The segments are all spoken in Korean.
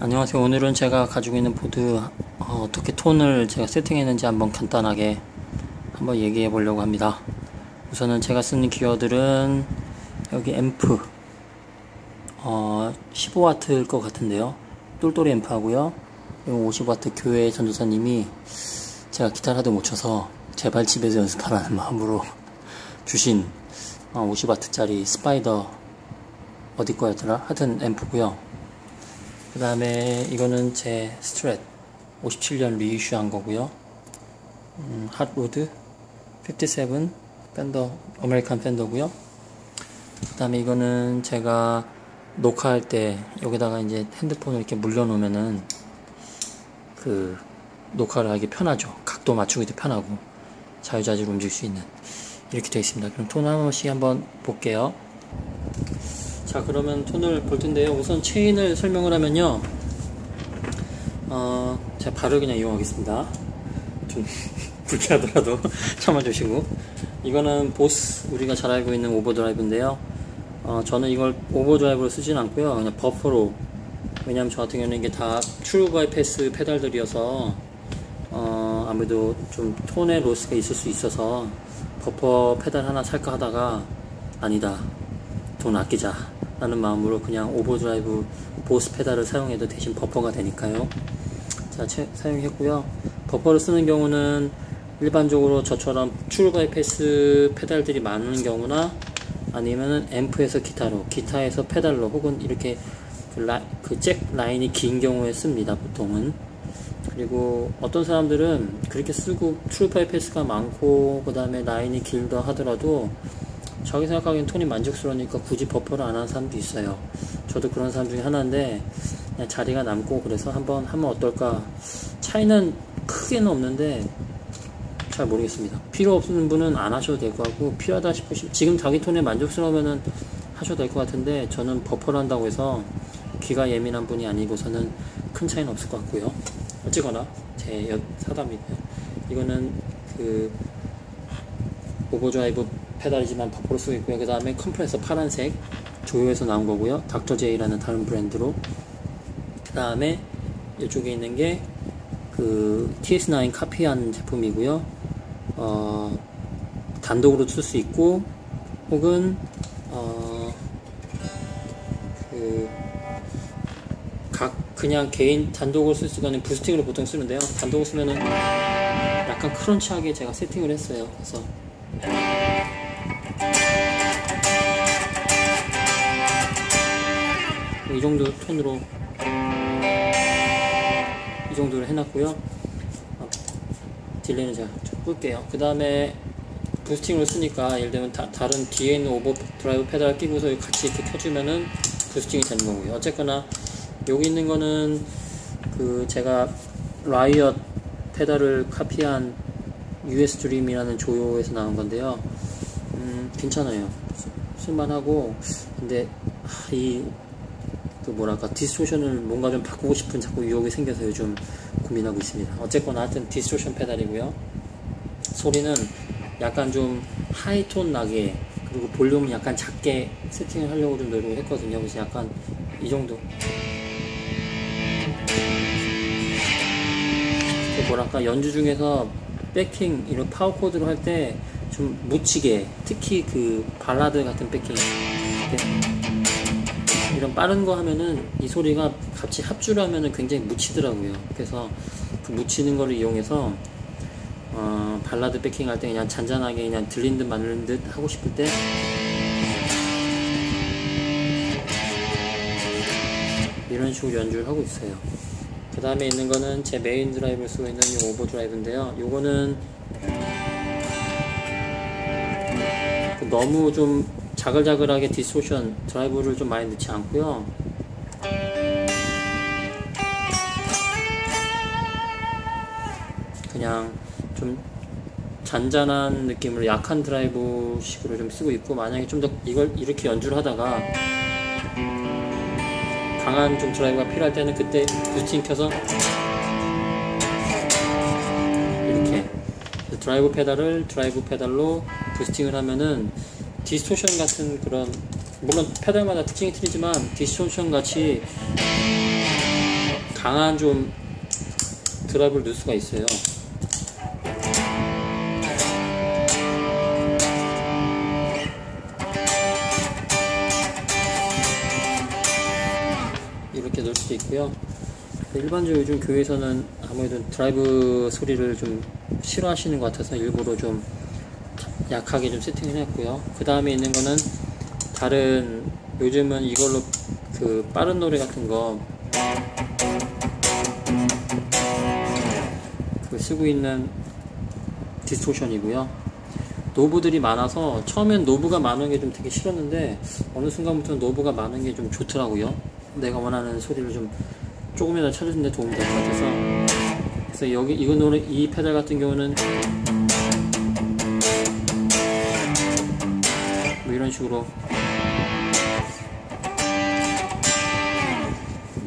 안녕하세요. 오늘은 제가 가지고 있는 보드 어떻게 톤을 제가 세팅했는지 한번 간단하게 한번 얘기해 보려고 합니다. 우선은 제가 쓰는 기어들은 여기 앰프 15W일 것 같은데요. 똘똘이 앰프 하고요. 50W 교회 전도사님이 제가 기타를 하도 못 쳐서 제발 집에서 연습하라는 마음으로 주신 50W 짜리 스파이더 어디 거였더라? 하여튼 앰프고요. 그 다음에 이거는 제 스트랫 57년 리이슈 한 거고요. 핫로드 57 팬더, 아메리칸 팬더고요. 그 다음에 이거는 제가 녹화할 때 여기다가 이제 핸드폰을 이렇게 물려 놓으면은 그 녹화를 하기 편하죠. 각도 맞추기도 편하고 자유자재로 움직일 수 있는, 이렇게 되어 있습니다. 그럼 톤 한 번씩 한번 볼게요. 자, 그러면 톤을 볼 텐데요. 우선 체인을 설명을 하면요. 제가 발을 그냥 이용하겠습니다. 좀 불쾌하더라도 참아주시고. 이거는 보스, 우리가 잘 알고 있는 오버드라이브인데요. 저는 이걸 오버드라이브로 쓰진 않고요. 그냥 버퍼로. 왜냐면 저 같은 경우는 이게 다 트루 바이패스 페달들이어서 아무래도 좀 톤의 로스가 있을 수 있어서 버퍼 페달 하나 살까 하다가 아니다, 돈 아끼자 라는 마음으로 그냥 오버드라이브 보스 페달을 사용해도 대신 버퍼가 되니까요. 자, 사용했고요. 버퍼를 쓰는 경우는 일반적으로 저처럼 트루 바이패스 페달들이 많은 경우나 아니면은 앰프에서 기타에서 페달로, 혹은 이렇게 그 잭 라인이 긴 경우에 씁니다, 보통은. 그리고 어떤 사람들은 그렇게 쓰고 트루 바이패스가 많고 그 다음에 라인이 길다 하더라도 자기 생각하기엔 톤이 만족스러우니까 굳이 버퍼를 안 하는 사람도 있어요. 저도 그런 사람 중에 하나인데 그냥 자리가 남고 그래서 한번 하면 어떨까. 차이는 크게는 없는데 잘 모르겠습니다. 필요 없는 분은 안 하셔도 될 것 같고, 필요하다 싶으시면 지금 자기 톤에 만족스러우면은 하셔도 될 것 같은데, 저는 버퍼를 한다고 해서 귀가 예민한 분이 아니고서는 큰 차이는 없을 것 같고요. 어쨌거나 제 사담이고요. 이거는 그 오버드라이브 페달이지만 버퍼로 쓰고 있고요. 그 다음에 컴프레서 파란색 조요에서 나온 거고요. 닥터제이라는 다른 브랜드로. 그 다음에 이쪽에 있는 게 그 TS9 카피한 제품이고요. 단독으로 쓸 수 있고, 혹은 그냥 개인 단독으로 쓸 수가 있는 부스팅으로 보통 쓰는데요. 단독으로 쓰면은 약간 크런치하게 제가 세팅을 했어요. 그래서 이 정도 톤으로 이 정도로 해놨고요. 딜레이는 제가 좀 끌게요. 그 다음에 부스팅으로 쓰니까 예를 들면 다른 뒤에 있는 오버드라이브 페달을 끼고서 같이 이렇게 켜주면은 부스팅이 되는 거고요. 어쨌거나 여기 있는 거는 그 제가 라이엇 페달을 카피한 US 드림이라는 조요에서 나온 건데요. 괜찮아요. 쓸만하고. 근데 그 뭐랄까, 디스토션을 뭔가 좀 바꾸고 싶은 자꾸 유혹이 생겨서 요즘 고민하고 있습니다. 어쨌거나 하여튼 디스토션 페달이고요. 소리는 약간 좀 하이톤 나게, 그리고 볼륨은 약간 작게 세팅을 하려고 좀 노력을 했거든요. 그래서 약간 이 정도, 뭐랄까, 연주 중에서 백킹 이런 파워 코드로 할 때 좀 묻히게, 특히 그 발라드 같은 백킹 이런 빠른 거 하면은 이 소리가 같이 합주를 하면은 굉장히 묻히더라고요. 그래서 그 묻히는 거를 이용해서 발라드 백킹 할 때 그냥 잔잔하게 그냥 들린 듯 말린 듯 하고 싶을 때 이런 식으로 연주를 하고 있어요. 그 다음에 있는 거는 제 메인 드라이브를 쓰고 있는 이 오버드라이브인데요. 요거는 너무 좀 자글자글하게 디스토션 드라이브를 좀 많이 넣지 않고요. 그냥 좀 잔잔한 느낌으로 약한 드라이브 식으로 좀 쓰고 있고, 만약에 좀 더 이걸 이렇게 연주를 하다가 강한 좀 드라이브가 필요할 때는 그때 부스팅 켜서 이렇게 드라이브 페달로 부스팅을 하면은 디스토션 같은 그런, 물론 페달마다 특징이 틀리지만 디스토션 같이 강한 좀 드라이브를 넣을 수가 있어요. 이렇게 넣을 수도 있고요. 일반적으로 요즘 교회에서는 아무래도 드라이브 소리를 좀 싫어하시는 것 같아서 일부러 좀 약하게 좀 세팅을 했고요. 그 다음에 있는 거는 다른, 요즘은 이걸로 그 빠른 노래 같은 거 그 쓰고 있는 디스토션이고요. 노브들이 많아서 처음엔 노브가 많은 게 좀 되게 싫었는데 어느 순간부터 노브가 많은 게 좀 좋더라고요. 내가 원하는 소리를 좀 조금이라도 찾아주는 데 도움이 될 것 같아서. 그래서 여기 이거 노래, 이 페달 같은 경우는 뭐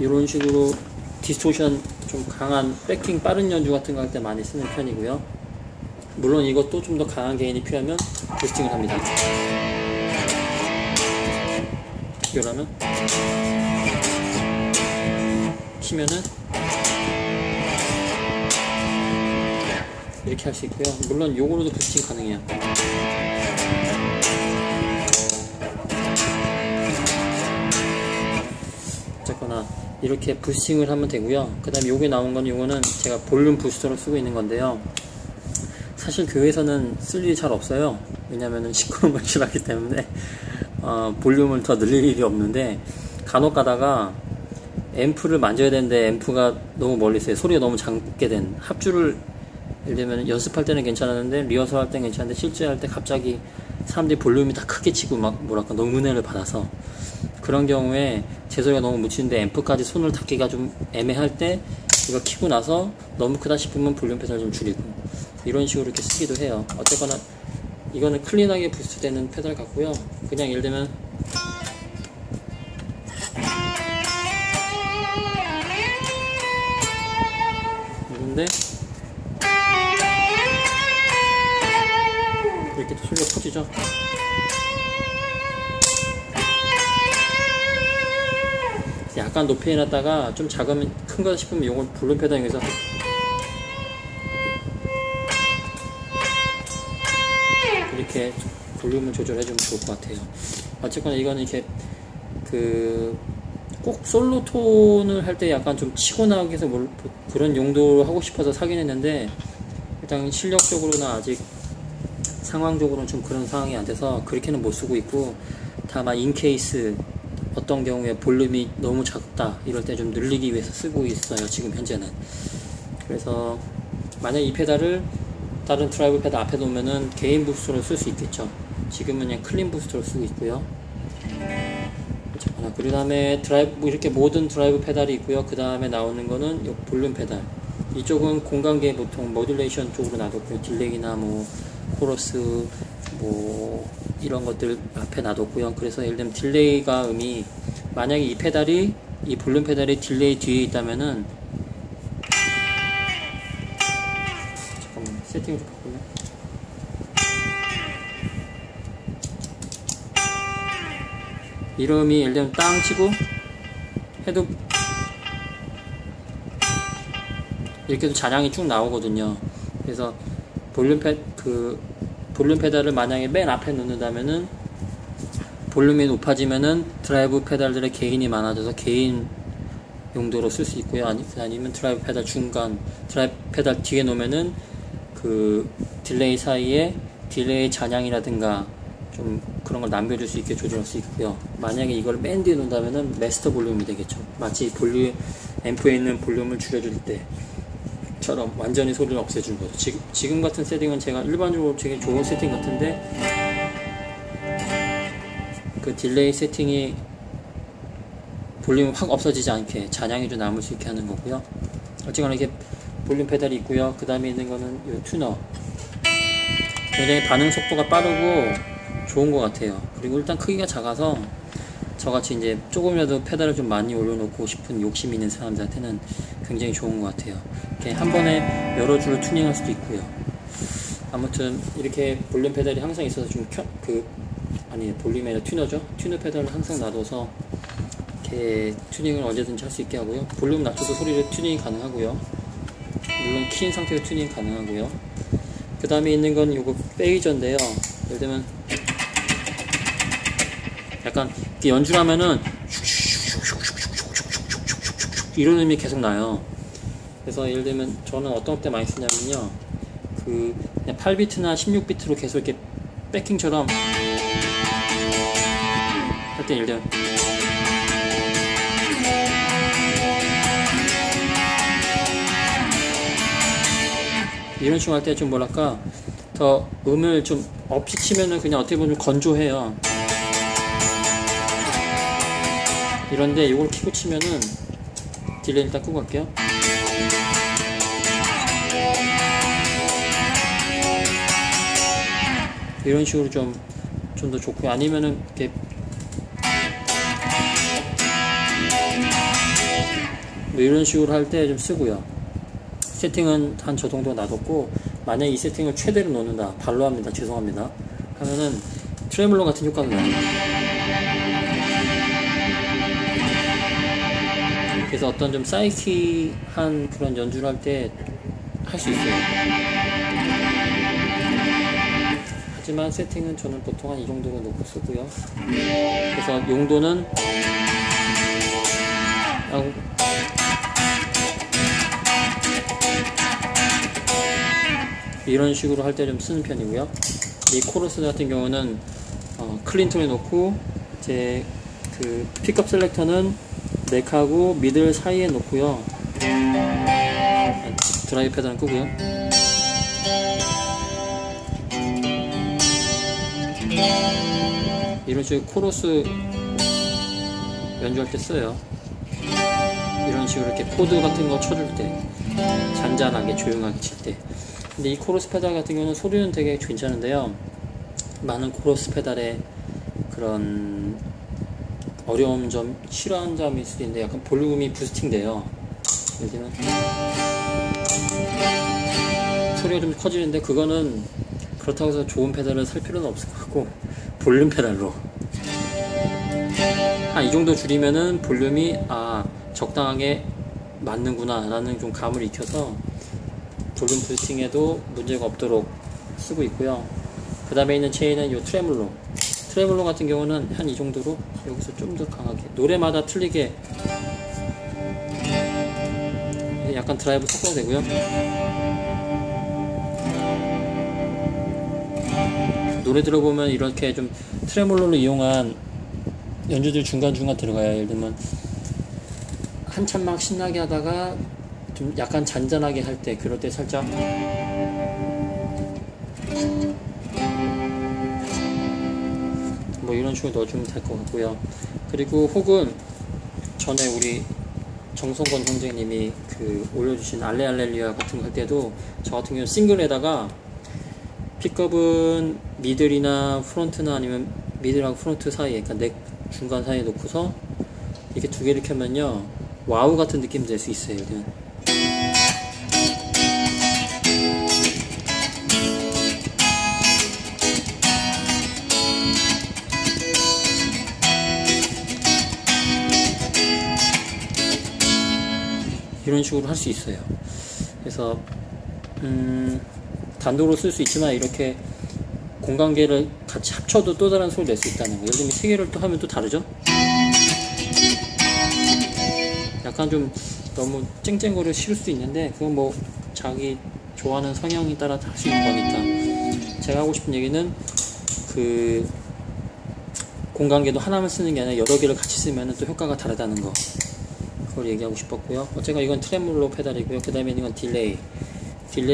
이런 식으로 디스토션 좀 강한 백킹 빠른 연주 같은 거 할 때 많이 쓰는 편이고요. 물론 이것도 좀 더 강한 게인이 필요하면 부스팅을 합니다. 이러면 키면은 이렇게 할 수 있고요. 물론 요거로도 부스팅 가능해요. 어쨌거나 이렇게 부스팅을 하면 되고요. 그 다음에 요게 나온 건, 요거는 제가 볼륨 부스터로 쓰고 있는 건데요. 사실 교회에서는 쓸 일이 잘 없어요. 왜냐면은 시끄러운 걸 싫어하기 때문에 볼륨을 더 늘릴 일이 없는데, 간혹 가다가 앰프를 만져야 되는데 앰프가 너무 멀리 있어요. 소리가 너무 작게 된 합주를, 예를 들면 연습할 때는 괜찮았는데 리허설 할 때는 괜찮은데 실제 할 때 갑자기 사람들이 볼륨이 다 크게 치고 막 뭐랄까 너무 은혜를 받아서, 그런 경우에 제 소리가 너무 묻히는데 앰프까지 손을 닿기가 좀 애매할 때 이거 키고 나서 너무 크다 싶으면 볼륨 페달 좀 줄이고 이런 식으로 이렇게 쓰기도 해요. 어쨌거나 이거는 클린하게 부스트 되는 페달 같고요. 그냥 예를 들면 이런데 이렇게 또 소리가 커지죠. 약간 높이 해놨다가 좀 작으면, 큰 거다 싶으면 이걸 볼륨 페달 이용해서 이렇게 볼륨을 조절해주면 좋을 것 같아요. 어쨌거나 이거는 이렇게 꼭 솔로 톤을 할 때 약간 좀 치고 나가기 위해서 그런 용도로 하고 싶어서 사긴 했는데, 일단 실력적으로나 아직 상황적으로는 좀 그런 상황이 안 돼서 그렇게는 못 쓰고 있고, 다만 인케이스 어떤 경우에 볼륨이 너무 작다 이럴 때 좀 늘리기 위해서 쓰고 있어요, 지금 현재는. 그래서 만약 이 페달을 다른 드라이브 페달 앞에 놓으면은 개인 부스터로 쓸 수 있겠죠. 지금은 그냥 클린 부스터로 쓰고 있고요. 그 다음에 드라이브, 이렇게 모든 드라이브 페달이 있고요. 그 다음에 나오는 거는 요 볼륨 페달. 이쪽은 공간계 보통 모듈레이션 쪽으로 놔뒀고요. 딜레이나 뭐 코러스 뭐 이런 것들 앞에 놔뒀고요. 그래서 예를 들면 딜레이가 만약에 이 볼륨 페달이 딜레이 뒤에 있다면은, 잠깐만 세팅을 좀 바꾸네. 이름이 예를 들면 땅 치고 해도 이렇게도 잔향이 쭉 나오거든요. 그래서 볼륨 페달을 만약에 맨 앞에 놓는다면은 볼륨이 높아지면은 드라이브 페달들의 게인이 많아져서 개인 용도로 쓸 수 있고요. 아니면 드라이브 페달 중간, 드라이브 페달 뒤에 놓으면은 그 딜레이 사이에 딜레이 잔향이라든가 좀 그런 걸 남겨줄 수 있게 조절할 수 있고요. 만약에 이걸 맨 뒤에 놓는다면은 마스터 볼륨이 되겠죠. 마치 앰프에 있는 볼륨을 줄여줄 때처럼 완전히 소리를 없애주는 거죠. 지금 같은 세팅은 제가 일반적으로 되게 좋은 세팅 같은데, 그 딜레이 세팅이 볼륨이 확 없어지지 않게 잔향이 좀 남을 수 있게 하는 거고요. 어쨌거나 이렇게 볼륨 페달이 있고요. 그 다음에 있는 거는 이 튜너. 굉장히 반응 속도가 빠르고 좋은 것 같아요. 그리고 일단 크기가 작아서 저같이 이제 조금이라도 페달을 좀 많이 올려놓고 싶은 욕심 있는 사람들한테는 굉장히 좋은 것 같아요. 이렇게 한 번에 여러 줄을 튜닝할 수도 있고요. 아무튼 이렇게 볼륨 페달이 항상 있어서 좀 볼륨이 아니라 튜너죠. 튜너 페달을 항상 놔둬서 이렇게 튜닝을 언제든지 할 수 있게 하고요. 볼륨 낮춰도 소리를 튜닝이 가능하고요. 물론 키인 상태로 튜닝 가능하고요. 그 다음에 있는 건 요거 페이저인데요. 예를 들면 약간 이렇게 연주를 하면은 이런 음이 계속 나요. 그래서 예를 들면 저는 어떤 때 많이 쓰냐면요, 그 그냥 8비트나 16비트로 계속 이렇게 백킹처럼 할 때 예를 들면 이런 식으로 할 때 좀 뭐랄까 더 음을 좀 없이 치면은 그냥 어떻게 보면 좀 건조해요. 이런데 이걸 키고 치면은 딜레이 일단 끄고 갈게요. 이런 식으로 좀 더 좋고요. 아니면은 이렇게 뭐 이런 식으로 할 때 좀 쓰고요. 세팅은 한 저 정도 놔뒀고, 만약에 이 세팅을 최대로 놓는다, 발로 합니다, 죄송합니다 하면은 트레몰로 같은 효과가 나요. 그래서 어떤 좀 사이키한 그런 연주를 할 때 할 수 있어요. 하지만 세팅은 저는 보통 한 이 정도로 놓고 쓰고요. 그래서 용도는 이런 식으로 할 때 좀 쓰는 편이고요. 이 코러스 같은 경우는 클린톤에 놓고, 제 그 픽업 셀렉터는 넥하고 미들 사이에 놓고요. 드라이브 패드는 끄고요. 이런 식으로 코러스 연주할 때 써요. 이런 식으로 이렇게 코드 같은 거 쳐줄 때, 잔잔하게 조용하게 칠 때. 근데 이 코러스 페달 같은 경우는 소리는 되게 괜찮은데요, 많은 코러스 페달의 그런 어려운 점, 싫어하는 점이 있을 수 있는데, 약간 볼륨이 부스팅 돼요. 예를 들면 소리가 좀 커지는데, 그거는 그렇다고 해서 좋은 페달을 살 필요는 없을 것 같고, 볼륨 페달로 한 이 정도 줄이면은 볼륨이 적당하게 맞는구나 라는 좀 감을 익혀서 볼륨 부스팅에도 문제가 없도록 쓰고 있고요. 그 다음에 있는 체인은 요 트레몰로 같은 경우는 한 이 정도로, 여기서 좀 더 강하게, 노래마다 틀리게 약간 드라이브 섞어도 되고요. 노래 들어보면 이렇게 좀 트레몰로를 이용한 연주들 중간중간 들어가요. 예를 들면 한참 막 신나게 하다가 좀 약간 잔잔하게 할 때, 그럴 때 살짝 뭐 이런 식으로 넣어주면 될 것 같고요. 그리고 혹은 전에 우리 정성권 선생님이 그 올려주신 알레알렐리아 같은 거 할 때도, 저 같은 경우는 싱글에다가 픽업은 미들이나 프론트나 아니면 미들하고 프론트 사이에, 그러니까 넥 중간 사이에 놓고서 이렇게 두 개를 켜면요, 와우 같은 느낌 낼 수 있어요. 이런 식으로 할 수 있어요. 그래서 단독으로 쓸 수 있지만, 이렇게 공간계를 같이 합쳐도 또 다른 소리를 낼 수 있다는 거. 예를 들면 세 개를 또 하면 또 다르죠? 약간 좀 너무 쨍쨍거려 싫을 수도 있는데, 그건 뭐 자기 좋아하는 성향에 따라 다 할 수 있는 거니까. 제가 하고 싶은 얘기는 그 공간계도 하나만 쓰는 게 아니라 여러 개를 같이 쓰면 또 효과가 다르다는 거, 그걸 얘기하고 싶었고요. 어쨌건 이건 트레몰로 페달이고요. 그 다음에 이건 딜레이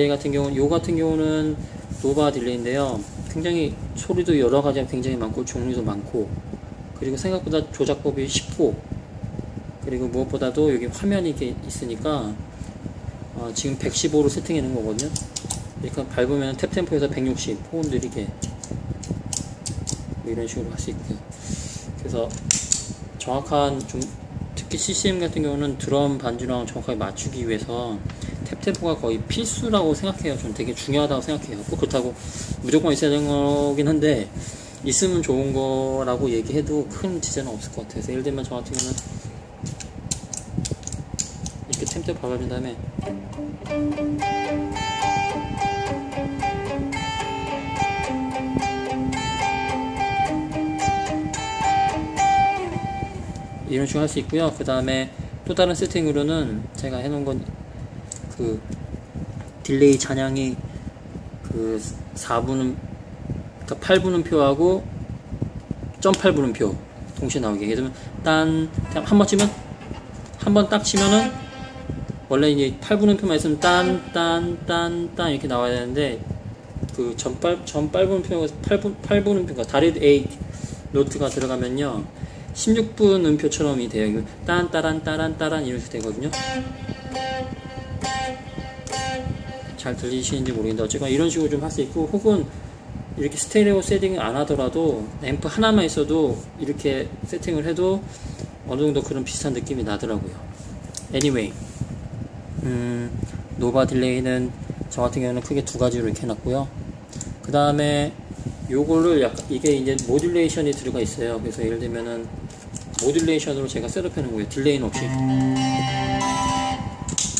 같은 경우는, 요 같은 경우는 노바 딜레이인데요, 굉장히 소리도 여러 가지가 굉장히 많고 종류도 많고, 그리고 생각보다 조작법이 쉽고, 그리고 무엇보다도 여기 화면이 이렇게 있으니까 지금 115로 세팅해 놓은 거거든요. 그러니까 밟으면 탭 템포에서 160 호흡 느리게 뭐 이런 식으로 할 수 있고요. 그래서 정확한 좀, 특히 CCM 같은 경우는 드럼 반주랑 정확하게 맞추기 위해서 탭 템포가 거의 필수라고 생각해요. 저는 되게 중요하다고 생각해요. 꼭 그렇다고 무조건 있어야 되는 거긴 한데, 있으면 좋은 거라고 얘기해도 큰 지장은 없을 것 같아요. 예를 들면 저 같은 경우는 템때 밟아준 다음에 이런 식으로 할 수 있고요. 그 다음에 또 다른 세팅으로는 제가 해놓은 건 그 딜레이 잔향이 그 4분음 그러니까 8분음표하고 0.8분음표 동시에 나오게. 예를 들면 한 번 치면 한 번 딱 치면은 원래 이제 8분음표만 있으면 딴 이렇게 나와야 되는데 그 전빨분음표가 8분음표가 다리 A 노트가 들어가면요 16분 음표처럼이 돼요. 따란 이렇게 되거든요. 잘 들리시는지 모르겠는데 어쨌거나 이런 식으로 좀 할 수 있고, 혹은 이렇게 스테레오 세팅을 안 하더라도 앰프 하나만 있어도 이렇게 세팅을 해도 어느 정도 그런 비슷한 느낌이 나더라고요. Anyway, 노바 딜레이는 저 같은 경우는 크게 두 가지로 이렇게 해놨고요. 그 다음에 요거를 약간 이게 이제 모듈레이션이 들어가 있어요. 그래서 예를 들면은 모듈레이션으로 제가 셋업해 놓은 거예요. 딜레이는 없이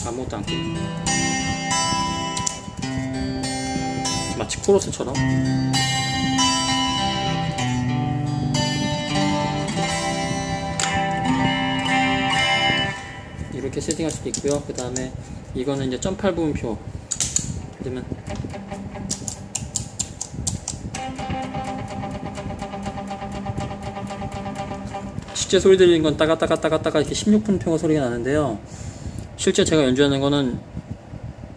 아무것도 안 끼고 마치 코러스처럼 이렇게 세팅할 수도 있고요. 그 다음에 이거는 이제 0.8분음표 그러면 실제 소리 들리는 건 따가따가 이렇게 16분음표가 소리가 나는데요. 실제 제가 연주하는 거는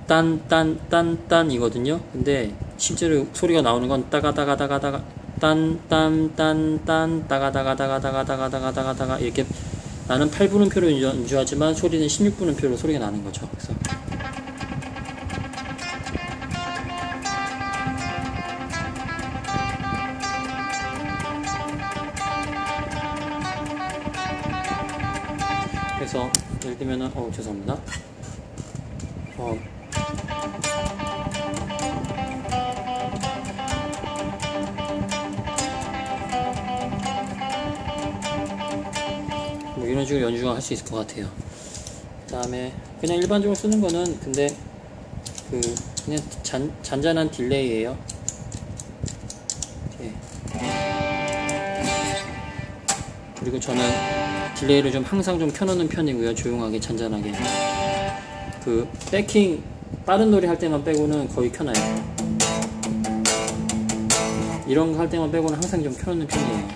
딴 이거든요. 근데 실제로 소리가 나오는 건 따가따가따가따가 딴 따가따가따가따가따가따가따가 이렇게 나는 8분음표로 연주하지만 소리는 16분음표로 소리가 나는 거죠. 그래서 예를 들면은 죄송합니다. 뭐 이런 식으로 연주를 할 수 있을 것 같아요. 그 다음에 그냥 일반적으로 쓰는 거는 근데 그냥 잔잔한 딜레이예요. 그리고 저는 딜레이를 좀 항상 좀 켜놓는 편이고요. 조용하게 잔잔하게. 그 백킹 빠른 노래 할 때만 빼고는 거의 켜놔요. 이런 거 할 때만 빼고는 항상 좀 켜놓는 편이에요.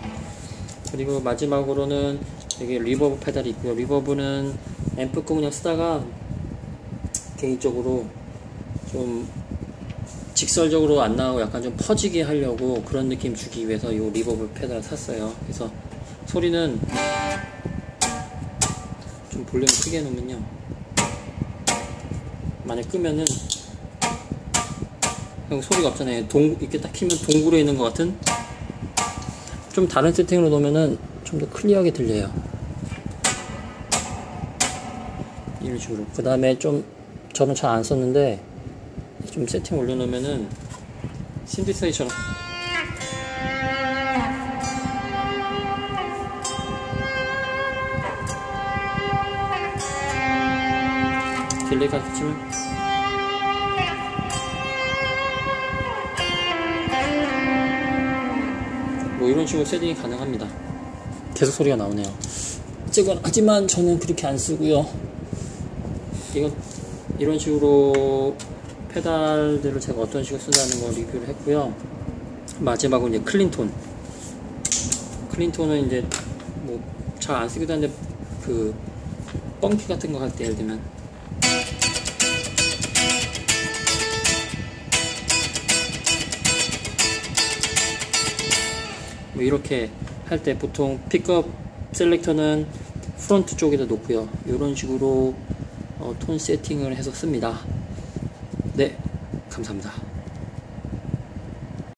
그리고 마지막으로는 여기 리버브 페달이 있고요. 리버브는 앰프 거 그냥 쓰다가 개인적으로 좀 직설적으로 안 나오고 약간 좀 퍼지게 하려고 그런 느낌 주기 위해서 이 리버브 페달을 샀어요. 그래서 소리는 좀 볼륨 크게 해놓으면요, 만약 끄면은 소리가 없잖아요. 이렇게 딱 키면 동굴에 있는 것 같은, 좀 다른 세팅으로 놓으면은 좀 더 클리어하게 들려요. 이런 식으로. 그 다음에 좀 저는 잘 안 썼는데 좀 세팅 올려놓으면은 신디사이처럼 딜레이까지 치면 뭐 이런 식으로 세팅이 가능합니다. 계속 소리가 나오네요. 하지만 저는 그렇게 안 쓰고요. 이런 식으로 페달들을 제가 어떤 식으로 쓴다는 걸 리뷰를 했고요. 마지막으로 이제 클린톤은 이제 뭐 잘 안 쓰기도 한데 그 뻥키 같은 거 할 때 예를 들면 뭐 이렇게 할 때 보통 픽업 셀렉터는 프론트 쪽에다 놓고요. 이런 식으로 톤 세팅을 해서 씁니다. 네, 감사합니다.